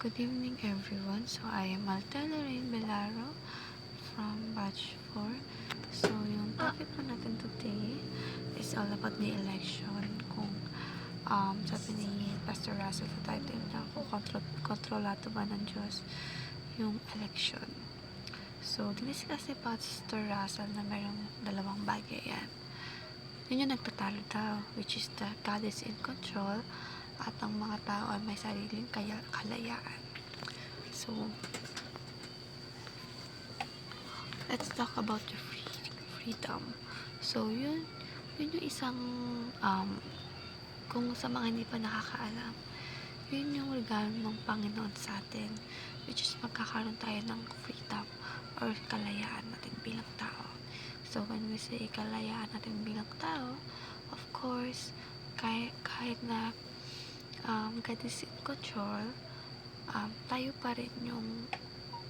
Good evening everyone. So I am Altela Rain Belaro from Batch 4. So yung topic po natin today is all about the election. Kung sabi ni Pastor Russell sa title na kung kontrolado ba ng Diyos yung election. So diniscuss ni Pastor Russell na mayroong dalawang bagay yan. Yun yung nagtatalo daw, which is the God is in control at ang mga tao ay may sariling kalayaan. So, let's talk about the freedom. So, yun yung isang, kung sa mga hindi pa nakakaalam, yun yung regalo ng Panginoon sa atin, which is magkakaroon tayo ng freedom or kalayaan natin bilang tao. So, when we say kalayaan natin bilang tao, of course, kahit na God is in control, tayo pa rin yung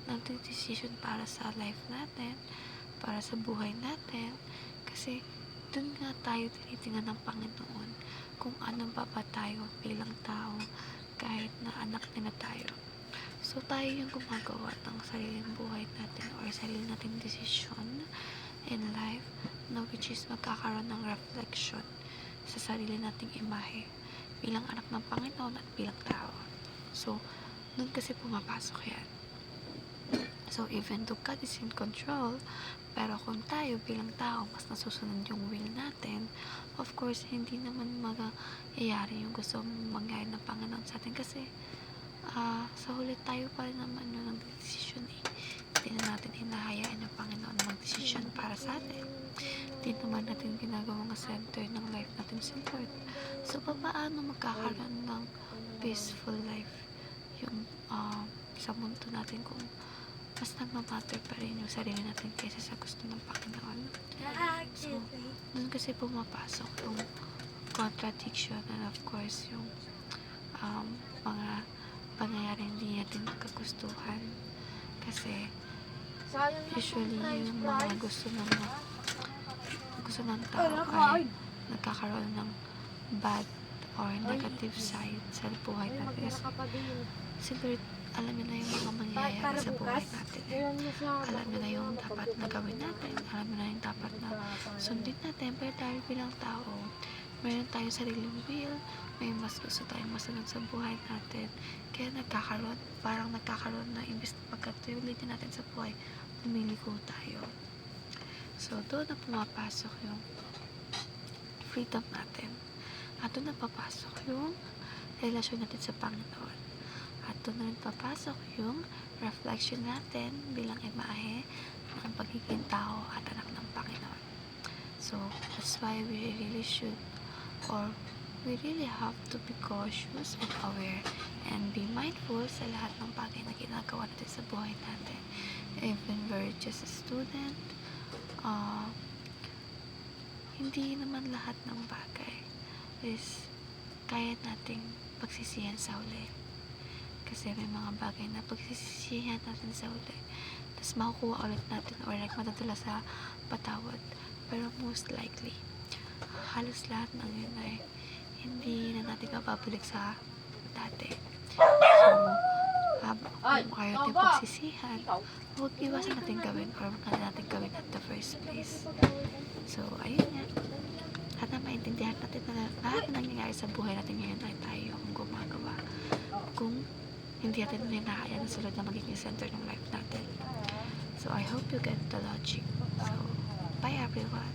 nagde-decision para sa life natin, para sa buhay natin, kasi dun nga tayo tinitingnan ng Panginoon kung ano ba tayo bilang tao kahit na anak na tayo. So, tayo yung gumagawa ng sariling buhay natin or sariling nating decision in life, na which is magkakaroon ng reflection sa sarili nating imahe bilang anak ng Panginoon at bilang tao. So, doon kasi pumapasok yan. So, even though God is in control, pero kung tayo bilang tao mas nasusunod yung will natin, of course, hindi naman magyayari yung gusto mangyari ng Panginoon sa atin kasi sa huli tayo pa rin naman yung nag-decision eh. Hindi na natin hinahayaan yung Panginoon na mag-decision para sa atin. Hindi naman natin ginagawang center ng life natin si Lord. So, paano magkakaroon ng peaceful life yung sa mundo natin kung mas nagmamatter pa rin yung sarili natin kaysa sa gusto ng Panginoon. So, dun kasi pumapasok yung contradiction and of course yung mga pangyayari hindi natin kagustuhan kasi usually yung mga gusto ng tao ay nagkakaroon ng bad or negative side sa buhay natin. Si Lord, alam niya na yung mga mangyayari sa buhay natin. Alam niya na yung dapat na gawin natin. Alam niya na yung dapat na sundin natin. Pero tayo bilang tao, meron tayong sariling will. May mas gusto tayong masunod sa buhay natin. Kaya parang nagkakaroon na imbis na pagkatuloy natin sa buhay, lumiliko tayo. So, doon na pumapasok yung freedom natin. At doon na papasok yung relasyon natin sa Panginoon. At doon na rin papasok yung reflection natin bilang imahe ng pagiging tao at anak ng Panginoon. So, that's why we really should or we really have to be cautious and aware and be mindful sa lahat ng bagay na ginagawa natin sa buhay natin. Even we're just a student, hindi naman lahat ng bagay is kaya nating pagsisihan sa uli. Kasi may mga bagay na pagsisihan natin sa uli, tapos makukuha ulit natin or like matutula sa patawad. Pero most likely, halos lahat ng yun ay hindi na natin mababalik sa dati. So, kung ayaw natin pagsisihan, huwag iwasan natin gawin or huwag natin gawin at the first place. So, ayun nga. At na maintindihan natin na lahat na nangyayari sa buhay natin ngayon ay tayo yung gumagawa. Kung hindi natin hinahayaan na sulod na magiging center ng life natin. So, I hope you get the logic. So, bye everyone.